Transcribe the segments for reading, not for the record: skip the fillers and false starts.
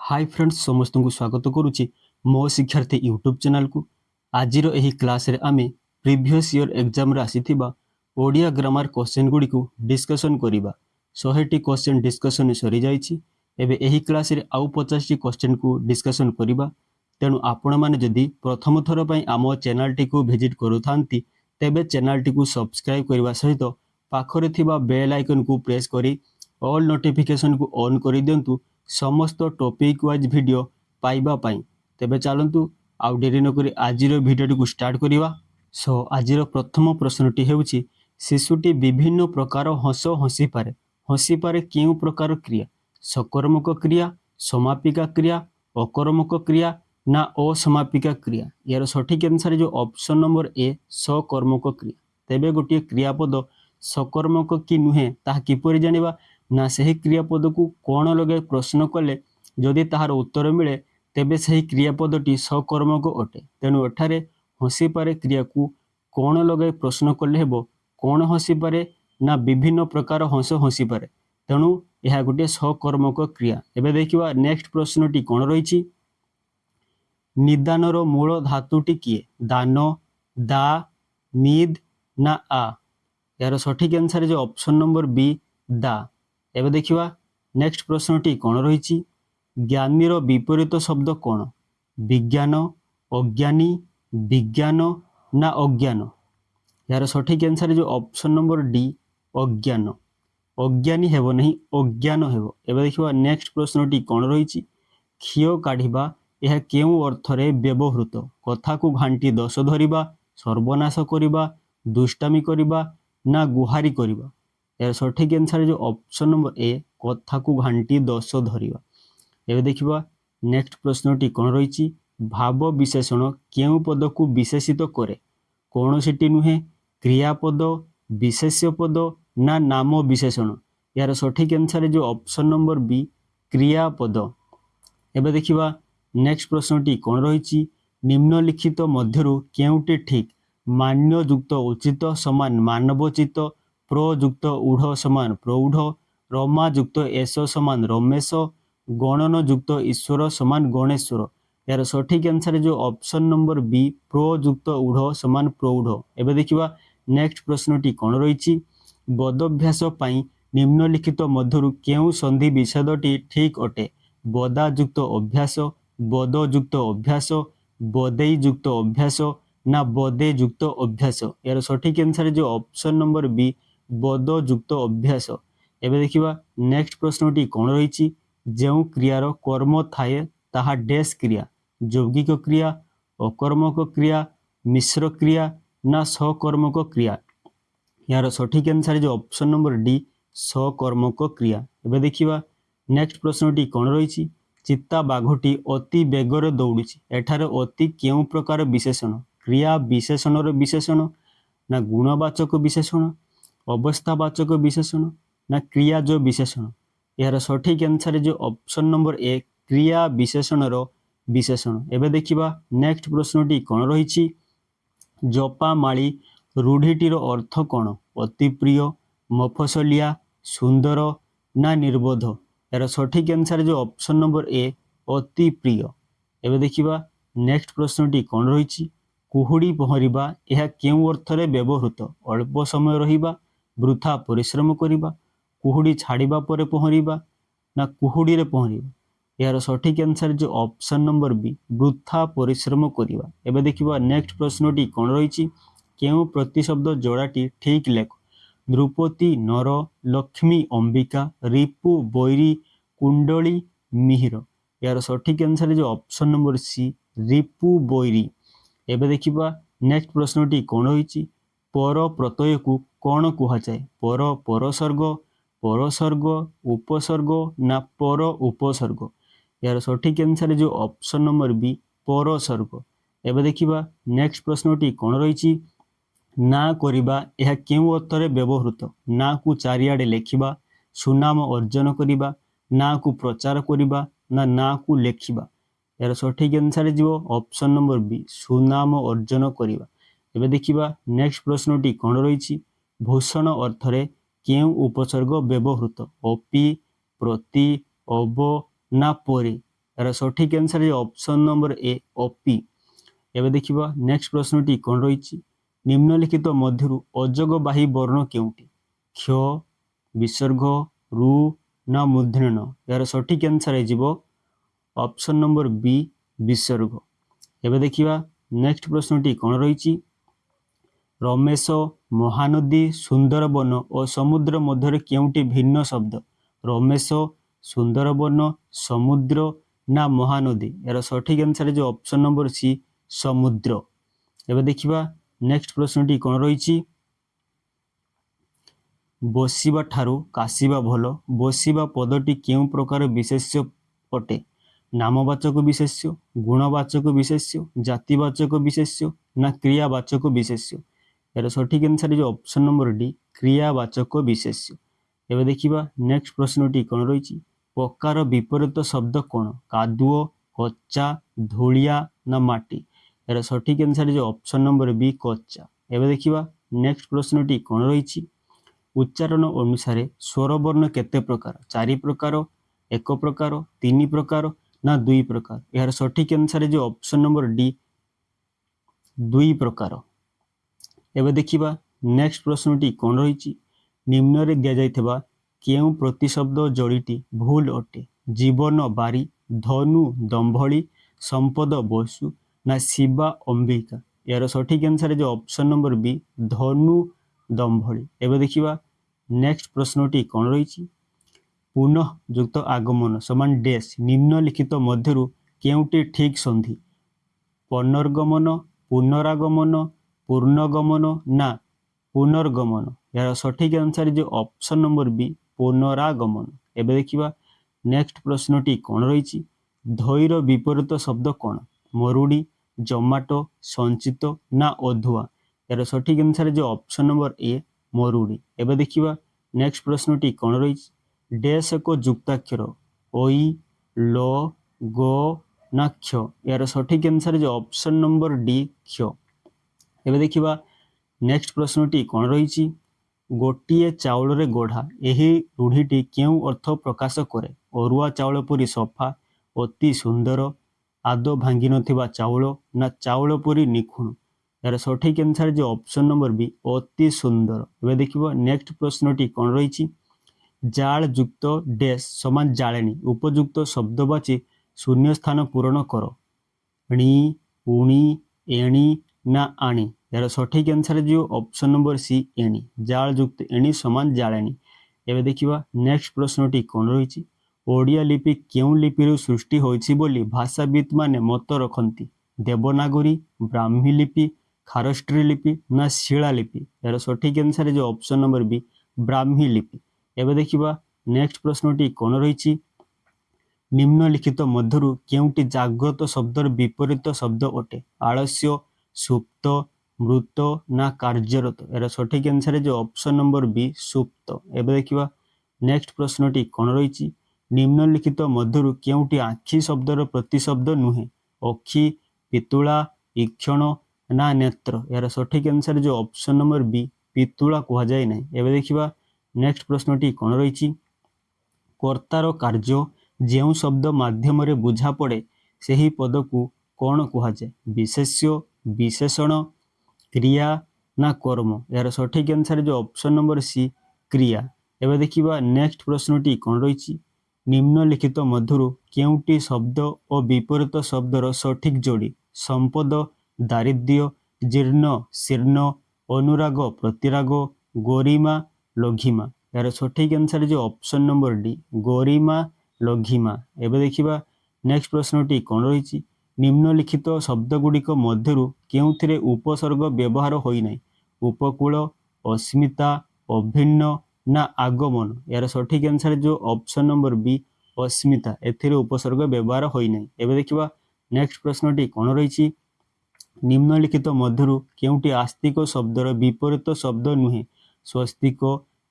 Hi friends समस्त को स्वागत करुच्ची मो शिक्षार्थी यूट्यूब चैनल को आज यही क्लास रे आमे प्रीवियस ईयर एग्जाम रे आसीथिबा ओडिया ग्रामर क्वेश्चन गुडी को डिस्कशन करिबा 100टी क्वेश्चन डिस्कशन सरी जाईची एबे एही क्लास रे आउ 50टी क्वेश्चन को डिस्कशन करिबा तेणु आपण माने जदी प्रथम थर पई आम चैनल टी को विजिट करूथांती तेबे चैनल टी को सब्सक्राइब करबा सहित पाखरे थिबा बेल आइकन को प्रेस करी ऑल नोटिफिकेशन को ऑन करी दियंतु समस्त टॉपिक वाइज वीडियो पाइबा पाई तेबे चलंतु आउ डेरी नकरी आजिर वीडियो को स्टार्ट करिवा। सो आजिर प्रथम प्रश्नटी हेउची शिशुटी विभिन्न प्रकार हस हसी पारे केउ प्रकार क्रिया सकर्मक क्रिया समापिका क्रिया अकर्मक क्रिया ना असमापिका क्रिया यार सठिक आंसर जो ऑप्शन नंबर ए सकर्मक क्रिया। तेबे गोटे क्रियापद सकर्मक कि नुहे ताहा किपरि जानिबा ना सही क्रियापद को कौन लगे प्रश्न कले जदि ताहार उत्तर मिले तेबे सही क्रियापदटी सकर्मक अटे। तेणु एठारे हसी पारे क्रिया को कौन लगे प्रश्न कले हेबो कौन हसी पारे ना विभिन्न प्रकार हंस हसी पारे तेणु यह गोटे सकर्मक क्रिया। एबे देखिबा नेक्स्ट प्रश्नटी कौन रही निदानर मूल धातुटी किए दान दा निद ना आ यार सठिक आंसर जो ऑप्शन नंबर बी दा। एबे देखिबा नेक्स्ट प्रश्नटी कौन रही ज्ञानीर विपरीत शब्द कौन विज्ञान अज्ञानी विज्ञान ना अज्ञान यार सठिक आंसर जो ऑप्शन नंबर डी अज्ञान अज्ञानी हेबो नहीं अज्ञान हेबो। एबे देखिबा नेक्स्ट प्रश्नटी कौन रही क्षीय काढ़िबा यह केउ अर्थरे व्यवहृत कथा को घांटी दश धरिबा सर्वनाश करिबा दुष्टामी करिबा ना गुहारी करिबा यार सठिक आंसर जो ऑप्शन नंबर ए कथा को घांटी दश धरिबा। एबे देखिबा नेक्स्ट प्रश्नटी कौन रही भाव विशेषण केउ पद को विशेषित करे कौनसीटी नुहे क्रियापद विशेष्य पद ना नाम विशेषण यार सठिक आंसर जो ऑप्शन नंबर बी क्रियापद। एबे देखिबा नेक्स्ट प्रश्नटी कौन रही निम्नलिखित मध्यरु केउटी ठीक मान्य युक्त उचित समान मानवचित प्रयुक्त ऊढ़ समान प्रौढ़ रमा युक्त एस समान रमेश गणन युक्त ईश्वर समान गणेश्वर यार सठिक आंसर जो ऑप्शन नंबर बी प्रयुक्त ऊढ़ समान प्रौढ़। एबे देखिबा नेक्स्ट प्रश्नटी कौन रही बदभ्यास पाई निम्नलिखित मध्यरु केउ संधि विच्छेदटी ठीक अटे बदा युक्त अभ्यास बद युक्त अभ्यास बदेई युक्त अभ्यास ना बदे युक्त अभ्यास यार सठिक आंसर जो ऑप्शन नंबर बी बद युक्त अभ्यास। एबे देखिबा नेक्स्ट प्रश्नटी कौन रही जेउ क्रियार कर्म थाए ताहा डैश क्रिया यौगिक क्रिया अकर्मक क्रिया मिश्र क्रिया ना सकर्मक क्रिया यार सठिक आंसर जो ऑप्शन नंबर डी सकर्मक क्रिया। एबे देखिबा नेक्स्ट प्रश्नटी कौन रही चित्ता बाघटी अति बेगर दौड़ी एठारे अति केउ प्रकार विशेषण क्रिया विशेषण विशेषण ना गुणवाचक विशेषण अवस्थावाचक विशेषण ना क्रियाज विशेषण यार सठिक आंसर जो ऑप्शन नंबर ए क्रिया विशेषण विशेषण। एबे देखिबा नेक्स्ट प्रश्नटी कौन रही जपामाली रूढ़ीटीर अर्थ कौन अति प्रिय मफसलिया सुंदर ना निर्बोध यार सठिक आंसर जो ऑप्शन नंबर ए अति प्रिय। एबे देखिबा नेक्स्ट प्रश्नटी कौन रही कुहुड़ी पहरिबा यह केउ अर्थरे व्यवहृत अल्प समय रहिबा वृथा परिश्रम करिबा कुहुड़ी छाड़िबा परे पहरिबा ना कुहुड़ी रे पहरिबा यार सठिक आंसर जो ऑप्शन नंबर बी वृथा परिश्रम करिबा। एबे देखिबा नेक्स्ट प्रश्नटी कौन रही केउ प्रतिशब्द जोड़ाटी ठीक लेख द्रुपति नर लक्ष्मी अंबिका रिपु बैरी कुंडली मिहिर यार सठिक आंसर जो ऑप्शन नंबर सी रिपु बैरी। एबे देखिबा नेक्स्ट प्रश्नटी कौन रही पर प्रत्यय को कौन कुहाଯାଏ पर परसर्ग परसर्ग उपसर्ग ना पर उपसर्ग यार सठिक आंसर जो ऑप्शन नंबर बी परसर्ग। एबे देखिबा नेक्स्ट प्रश्नटी कौन रही ना करिबा यह केउ अर्थरे व्यवहृत ना को चारिआडे लेखिबा सुनाम अर्जन करिबा ना को प्रचार करिबा ना को लेखिबा यार सठिक आंसर जो ऑप्शन नंबर बी सुनाम अर्जन करिबा। एबे देखिबा नेक्स्ट प्रश्नटी कौन रही भूषण अर्थरे केउ उपसर्ग व्यवहृत अपि प्रति अब ना परि यार सठिक आंसर है ऑप्शन नंबर ए ओपी। एबे देखिबा नेक्स्ट प्रश्नटी कोन रहिछि निम्नलिखित मध्यरु अजगबाही वर्ण केउटी क्ष विसर्ग रु ना मूर्धन्य यार सठिक आंसर है जीवो ऑप्शन नंबर बी विसर्ग। एबे देखिबा नेक्स्ट प्रश्नटी कोन रहिछि रमेश महानदी सुंदरबन और समुद्र मध्य केउटी भिन्न शब्द रमेश सुंदरबन समुद्र ना महानदी यार सठिक आंसर जो ऑप्शन नंबर सी समुद्र। एबे देखिबा नेक्स्ट प्रश्नटी कोन रहिछि बसिबा ठारू कासिबा भलो बसिबा पदटी केउ प्रकार विशेष्य अटे नामवाचक विशेष्य गुणवाचक विशेष्य जातिवाचक विशेष्य ना क्रियावाचक विशेष्य यार सठिक आंसर जो ऑप्शन नंबर डी क्रियावाचक विशेष्य। एबे देखिबा नेक्स्ट प्रश्नटी कोन रहिछि पकार विपरीत शब्द कोन कादुओ कच्चा धूलिया ना माटी यार सठिक आंसर जो ऑप्शन नंबर बी कच्चा। एबे देखिबा नेक्स्ट प्रश्नटी कोन रहिछि उच्चारण अनुसार स्वर वर्ण केते प्रकार 4 प्रकार 1 प्रकार 3 प्रकार ना 2 प्रकार यार सठिक आंसर जो ऑप्शन नंबर डी 2 प्रकार। एबे देखिबा नेक्स्ट प्रश्नटी कोन रहिछि निम्न रे दिया जाइथिबा केउ प्रतिशब्द जोड़ीटी भूल अटे जीवन बारी धनु दंभली संपद बसु ना शिवा अंबिका यार सठिक आंसर जो ऑप्शन नंबर बी धनु दंभली। एबे देखिबा नेक्स्ट प्रश्नटी कोन रहिछि पुनः युक्त आगमन समान डेश निम्नलिखित मध्यरु केउटी ठीक संधि पुनर्गमन पुनरागमन पूर्णगमन ना पुनर्गमन यार सठिक आंसर जो ऑप्शन नंबर बी पुनरागमन। एबे देखिबा नेक्स्ट प्रश्नटी कोन रहिछि धैर विपरीत शब्द कोन मरुड़ी जोमाटो संचित ना अधुआ यार सठिक आंसर जो ऑप्शन नंबर ए मरुड़ी। एबे देखिबा नेक्स्ट प्रश्नटी कोन रहिछि डैश को युक्ताक्षर ओई लो गो ना क्ष यार सठिक आंसर जो ऑप्शन नंबर डी क्ष। एबे देखिबा नेक्स्ट प्रश्नटी कोन रहिछि गोटिए चाउल रे गोढ़ा एही रूढ़ीटी केउ अर्थ प्रकाश करे अरुआ चाउल पुरी सफा अति सुंदर आदो भांगी नथिबा चाउल ना चाउल पुरी निखुण यार सठिक आंसर जो ऑप्शन नंबर बी अति सुंदर। एबे देखिबा नेक्स्ट प्रश्नटी कोन रहिछि जाल युक्त डैश समान जाळेनी उपयुक्त शब्दवाची शून्य स्थान पूरण करो णी उणी एणी ना आणी यार सठिक आंसर जो ऑप्शन नंबर सी एणी जाल युक्त एणी समान जाळेनी। एबे देखिबा नेक्स्ट प्रश्नटी कोन रहिछि ओडिया लिपि केउ लिपिरु सृष्टि होइछि बोली भाषाविद माने मत रखंती देवनागरी ब्राह्मी लिपि खारष्ट्री लिपि ना शिला लिपि यार सठिक आंसर जो ऑप्शन नंबर बी ब्राह्मी लिपि। एबे देखिबा नेक्स्ट प्रश्नटी कोन रहिछि निम्नलिखित मध्यरु केउटी जाग्रत शब्दर विपरीत शब्द अटे आलस्य सुप्त मृत ना कार्यरत यार सठिक आंसर जो ऑप्शन नंबर बी सुप्त। एबे देखिबा नेक्स्ट प्रश्नटी कोन रहिछि निम्नलिखित मध्यरु केउटी आखि शब्दर प्रतिशब्द नुहे अखि पितुला ईक्षण ना नेत्र यार सठिक आंसर जो ऑप्शन नंबर बी पितुला कुहा जाय नै। एबे देखिबा नेक्स्ट प्रश्नटी कोन रहिछि कर्तार कार्य जेउ शब्द माध्यम रे बुझा पड़े सेही पद को कोन कुहा जाय विशेष्य विशेषण क्रिया ना कर्म यार सठिक आंसर जो ऑप्शन नंबर सी क्रिया। एबे देखिबा नेक्स्ट प्रश्नटी कोन रहिछि निम्नलिखित मध्यरु केउटी शब्द और विपरीत शब्दर सठिक जोड़ी संपद दारिद्र्य जीर्ण शीर्ण अनुराग प्रतिराग गरिमा लघिमा यार सठिक आंसर जो ऑप्शन नंबर डी गरिमा लघिमा। एबे देखिबा नेक्स्ट प्रश्नटी कोन रहिछि निम्नलिखित शब्द गुड़िक मध्यरु केउथिरे उपसर्ग व्यवहार होई नै उपकूल अस्मिता अभिन्न ना आगमन यार सठिक आंसर जो ऑप्शन नंबर बी अस्मिता एथिरे उपसर्ग व्यवहार होई नै। एबे देखिबा नेक्स्ट प्रश्नटी कोन रहिछि निम्नलिखित मध्यरु केउटी आस्तिक शब्दर विपरीत शब्द नुहे स्वस्तिक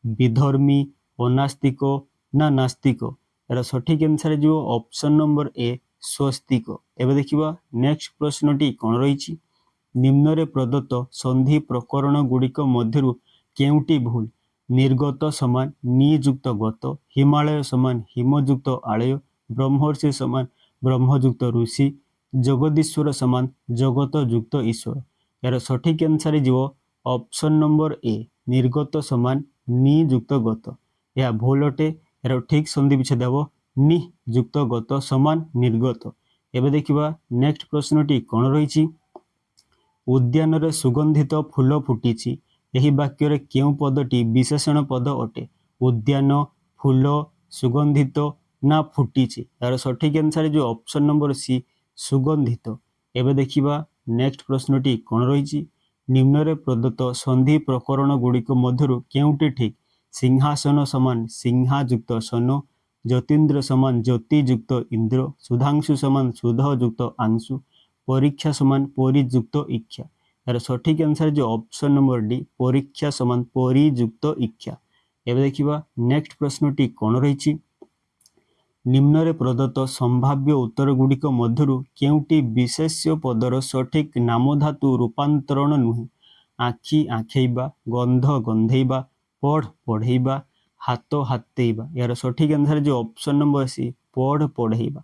विधर्मी अनास्तिक ना नास्तिक यार सठिक आंसर जो ऑप्शन नंबर ए स्वस्तिक। एबे देखिबा नेक्स्ट प्रश्नटी कोन रहिछि निम्न रे प्रदत्त संधि प्रकरण गुड़िक मध्यरु केउटी भूल निर्गत समान नियुक्त गत हिमालय समान हिमयुक्त आलय ब्रह्मर्षि समान ब्रह्म युक्त ऋषि जगदीश्वर समान जगत युक्त ईश्वर। यार सठिक आंसर जीव ऑप्शन नंबर ए निर्गत समान नि युक्त गत। यह भूल अटे। यार ठीक संधि विच्छेद हेब नि युक्त गत समान निर्गत। एबे देखिबा नेक्स्ट प्रश्नटी कोन रहिछि। उद्यान रे सुगंधित फूल फुटिछि एही वाक्य रे केउ पदटी विशेषण पद अटे। उद्यान फूल सुगंधित ना फुटिछि। यार सठिक आंसर जो ऑप्शन नंबर सी सुगंधित। एबे देखिबा नेक्स्ट प्रश्नटी कोन रहिछि। निम्न रे प्रदत्त संधि प्रकरण गुड़िक मध्यरु केउटी ठीक। सिंहासन समान सिंहा युक्त सन ज्योतिन्द्र समान ज्योति युक्त इंद्र सुधांशु समान सुध युक्त आंशु परीक्षा समान परि युक्त इच्छा। यार सठिक आंसर जो ऑप्शन नंबर डी परीक्षा समान परि युक्त इच्छा। एबे देखिबा नेक्स्ट प्रश्नटी कोन रहिछि। निम्न रे प्रदत्त संभाव्य उत्तर गुड़िक मध्यरु केउटी विशेष्य पदर सठिक नामधातु रूपांतरण नुहे। आखि आखेइबा गंध गंधेइबा पढ़ पढ़ेइबा हाथ हातेइबा। यार सठिक आंसर जो ऑप्शन नंबर सी पढ़ पढ़ेइबा।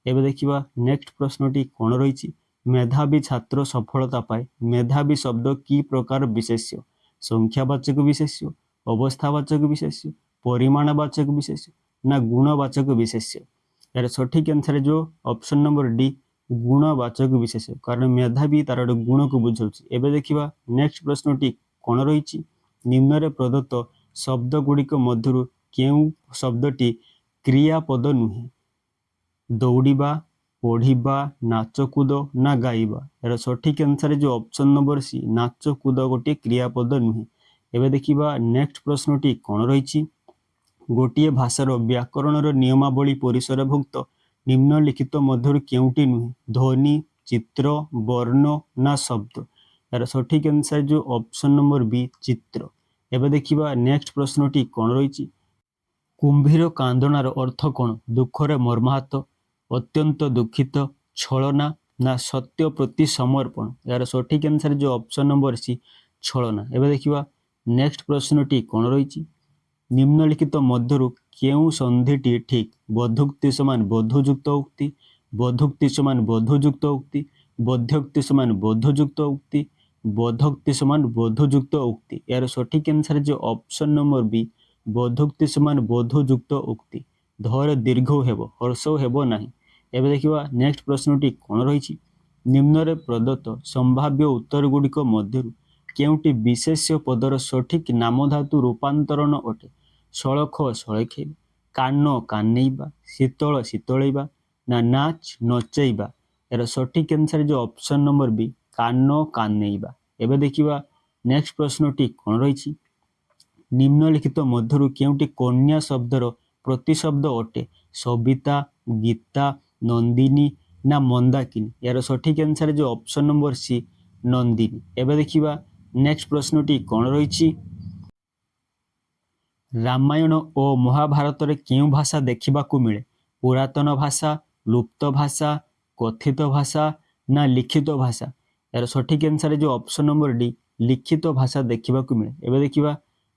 एबे देखिबा नेक्स्ट प्रश्नटी कोन रहिछि। मेधावी छात्र सफलता पाए मेधावी शब्द की प्रकार विशेष्य। संख्यावाचक विशेष्य अवस्थावाचक विशेष्य परिमाणवाचक विशेष्य ना गुणवाचक विशेष्य। यार सठिक आंसर जो ऑप्शन नंबर डी गुणवाचक विशेष्य कारण मेधावी तार गुण को बुझाउछि। एबे देखिबा नेक्स्ट प्रश्नटी कोन रहिछि। निम्न रे प्रदत्त शब्द गुड़िक मध्यरु केउ शब्दटी क्रियापद नुहे। दौड़िबा पढ़िबा नाच कूद ना गाइबा। यार सठिक आंसर जो ऑप्शन नंबर सी नाच कूद गोटे क्रियापद नुहे। एबे देखिबा नेक्स्ट प्रश्नटी कोन रहिछि। गोटिए भाषार व्याकरणर नियमावली परिसरभुक्त निम्नलिखित मध्यरु केउटी नुहे। ध्वनि चित्र वर्ण ना शब्द। यार सठिक आंसर जो ऑप्शन नंबर बी चित्र। एबे देखिबा नेक्स्ट प्रश्नटी कोन रहिछि। कुंभीर कांदनार अर्थ कोन। दुखरे मर्माहत अत्यंत दुखित छलना ना सत्य प्रति समर्पण। यार सठिक आंसर जो ऑप्शन नंबर सी छलना। एबे देखिबा नेक्स्ट प्रश्नटी कोन रहिछि। निम्नलिखित मध्यरु केउ संधिटी ठीक। बधुक्ति समान बधुयुक्त उक्ति बधुक्ति समान बधुयुक्त उक्ति बध्योक्ति समान बधुयुक्त उक्ति बधोक्ति समान बधुयुक्त उक्ति। यार सठिक आंसर जो ऑप्शन नंबर बी बधुक्ति समान बधुयुक्त उक्ति। धर दीर्घ हेब हर्ष हेब नाही। एबे देखिबा नेक्स्ट प्रश्नटी कोन रहिछि। निम्न रे प्रदत्त संभाव्य उत्तर गुड़िक मध्यरु केउटी विशेष्य पदर सठिक नामधातु रूपांतरण अटे। सड़ख सळखेइबा कान कानेइबा शीतल शीतळेइबा ना नाच नचेइबा। यार सठिक आंसर जो ऑप्शन नंबर बी कान कानेइबा। एबे देखिबा नेक्स्ट प्रश्नटी कोन रहिछि। निम्नलिखित मध्यरु केउटी कन्या शब्दर प्रतिशब्द अटे। सबिता गीता नंदिनी ना मंदाकिनी। यार सठिक आंसर जो ऑप्शन नंबर सी नंदिनी। एबे देखिबा नेक्स्ट प्रश्नटी कोन रहिछि। रामायण और महाभारत रे केउ भाषा देखिबाकू मिले। पुरातन भाषा लुप्त भाषा कथित भाषा ना लिखित भाषा। यार सठिक आंसर जो ऑप्शन नंबर डी लिखित भाषा देखिबाकू मिले। एबे देखिबा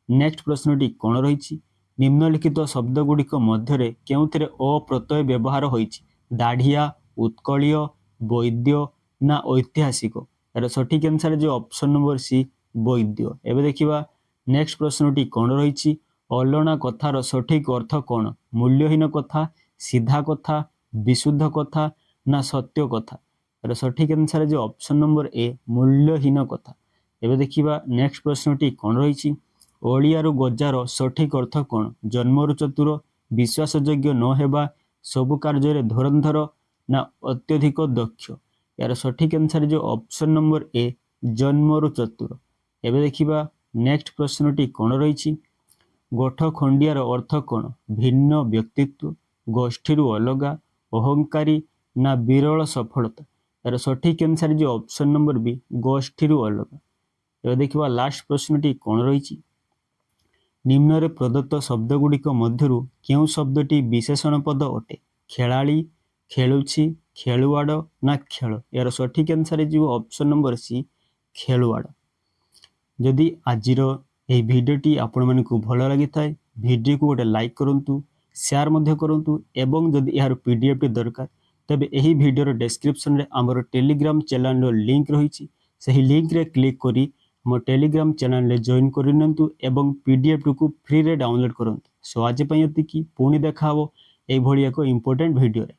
नेक्स्ट प्रश्नटी कोन रहिछि। निम्नलिखित शब्द गुड़िक मध्यरे केउथिरे अ प्रत्यय व्यवहार होइछि। दाढ़िया उत्कलीय वैद्य ना ऐतिहासिक। यार सठिक आंसर जो ऑप्शन नंबर सी वैद्य। एबे देखिबा नेक्स्ट प्रश्नटी कोन रहिछि। अलना कथार सठिक अर्थ कोन। मूल्यहीन कथा सीधा कथा विशुद्ध कथा ना सत्य कथा। यार सठिक आंसर जो ऑप्शन नंबर ए मूल्यहीन कथा। एबे देखिबा नेक्स्ट प्रश्नटी कोन रहिछि। ओलियारु गजार सठिक अर्थ कोन। जन्मरु चतुर विश्वास योग्य न हेबा सबु कार्य धुरंधर ना अत्यधिक दक्ष। यार सठिक आंसर जो ऑप्शन नंबर ए जन्मरु चतुर। एबे देखिबा नेक्स्ट प्रश्नटी कोन रहिछि। गोठ खंडियार अर्थ कोन। भिन्न व्यक्तित्व गोष्ठीरु अलगा अहंकारी ना विरल सफलता। यार सठिक आंसर जो ऑप्शन नंबर बी गोष्ठीरु अलगा। एबे देखिबा लास्ट प्रश्नटी कोन रहिछि। निम्न रे प्रदत्त शब्द गुड़िक मध्यरु केउ शब्दटी विशेषण पद अटे। खेलाड़ी खेलुछि खेलुआड़ ना खेल। यार सठिक आंसर जो ऑप्शन नंबर सी खेलुआड़। जदि आजिर এই ভিডিওটি ଆପଣମାନଙ୍କୁ ଭଲ ଲାଗିଥାଏ ଭିଡ଼ିଓକୁ ଗୋଟେ ଲାଇକ୍ କରନ୍ତୁ शेयर ମଧ୍ୟ କରନ୍ତୁ ଏବଂ ଯଦି ଏହାର PDF ଟି ଦରକାର तेबे यही वीडियो डिस्क्रिप्शन रे आमर टेलीग्राम चैनल लिंक रही सही लिंक रे क्लिक करी मो टेलीग्राम चैनल रे जॉइन करनियंतु एवं पीडीएफ को फ्री रे डाउनलोड करंतु। सो आज पई एतिकी पुणी देखा हो एई भଳି एक इंपोर्टेंट वीडियो रे।